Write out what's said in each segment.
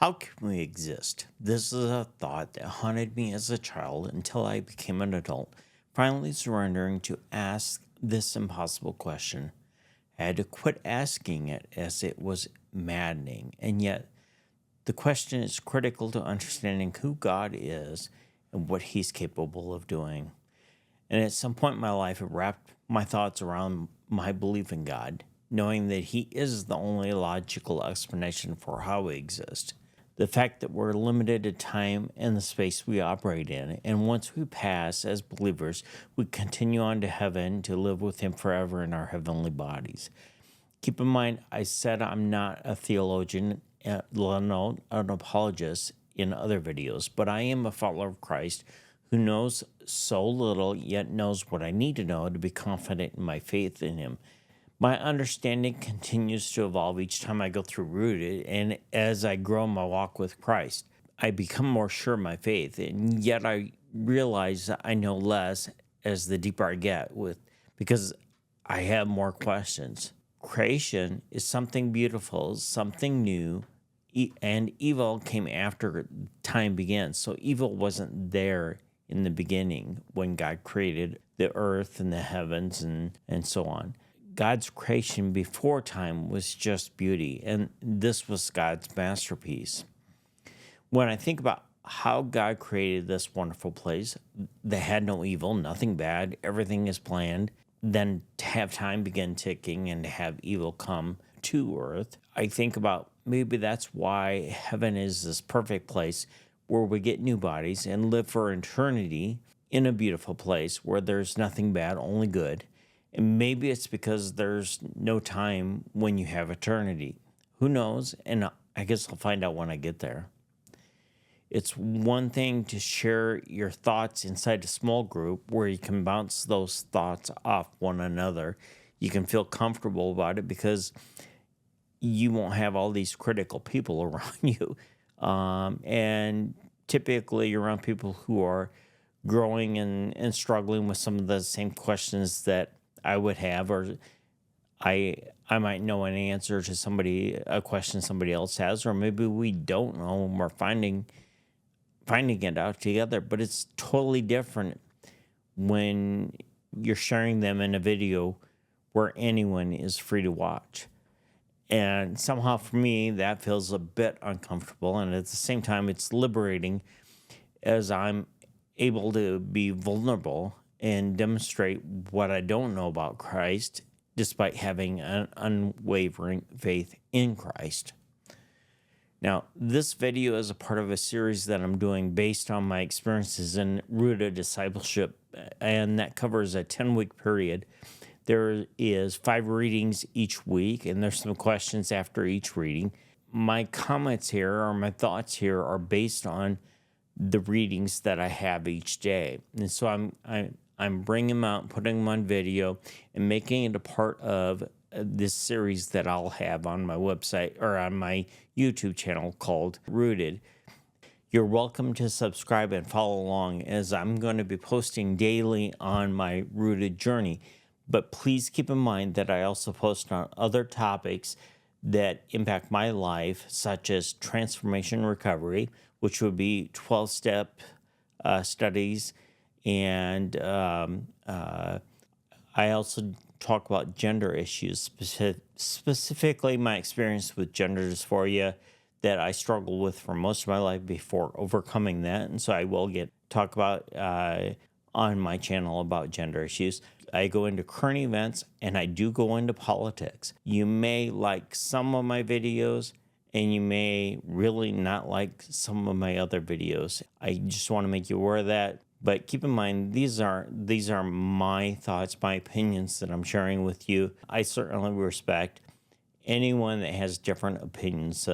How can we exist? This is a thought that haunted me as a child until I became an adult, finally surrendering to ask this impossible question. I had to quit asking it as it was maddening, and yet the question is critical to understanding who God is and what He's capable of doing. And at some point in my life, it wrapped my thoughts around my belief in God, knowing that He is the only logical explanation for how we exist. The fact that we're limited to time and the space we operate in, and once we pass as believers, we continue on to heaven to live with Him forever in our heavenly bodies. Keep in mind, I said I'm not a theologian, let alone an apologist in other videos, but I am a follower of Christ who knows so little, yet knows what I need to know to be confident in my faith in Him. My understanding continues to evolve each time I go through Rooted, and as I grow in my walk with Christ, I become more sure of my faith, and yet I realize that I know less as the deeper I get because I have more questions. Creation is something beautiful, something new, and evil came after time began. So evil wasn't there in the beginning when God created the earth and the heavens and so on. God's creation before time was just beauty, and this was God's masterpiece. When I think about how God created this wonderful place that had no evil, nothing bad, everything is planned, then to have time begin ticking and to have evil come to earth, I think about maybe that's why heaven is this perfect place where we get new bodies and live for eternity in a beautiful place where there's nothing bad, only good. And maybe it's because there's no time when you have eternity. Who knows? And I guess I'll find out when I get there. It's one thing to share your thoughts inside a small group where you can bounce those thoughts off one another. You can feel comfortable about it because you won't have all these critical people around you. And typically you're around people who are growing and struggling with some of the same questions that I would have, or I might know an answer to a question somebody else has, or maybe we don't know and we're finding it out together. But it's totally different when you're sharing them in a video where anyone is free to watch. And somehow for me, that feels a bit uncomfortable. And at the same time, it's liberating as I'm able to be vulnerable and demonstrate what I don't know about Christ, despite having an unwavering faith in Christ. Now, this video is a part of a series that I'm doing based on my experiences in Rooted Discipleship, and that covers a 10-week period. There is 5 readings each week, and there's some questions after each reading. My comments here, or my thoughts here, are based on the readings that I have each day. And so I'm bringing them out, putting them on video, and making it a part of this series that I'll have on my website or on my YouTube channel called Rooted. You're welcome to subscribe and follow along as I'm going to be posting daily on my Rooted journey. But please keep in mind that I also post on other topics that impact my life, such as transformation recovery, which would be 12-step studies. And I also talk about gender issues, specifically my experience with gender dysphoria that I struggled with for most of my life before overcoming that. And so I will talk about on my channel about gender issues. I go into current events and I do go into politics. You may like some of my videos and you may really not like some of my other videos. I just want to make you aware of that. But keep in mind, these are my thoughts, my opinions that I'm sharing with you. I certainly respect anyone that has different opinions,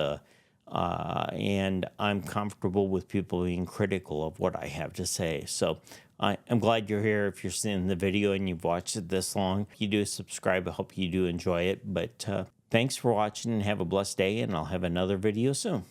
and I'm comfortable with people being critical of what I have to say. So I'm glad you're here. If you're seeing the video and you've watched it this long, if you do subscribe, I hope you do enjoy it. But thanks for watching and have a blessed day, and I'll have another video soon.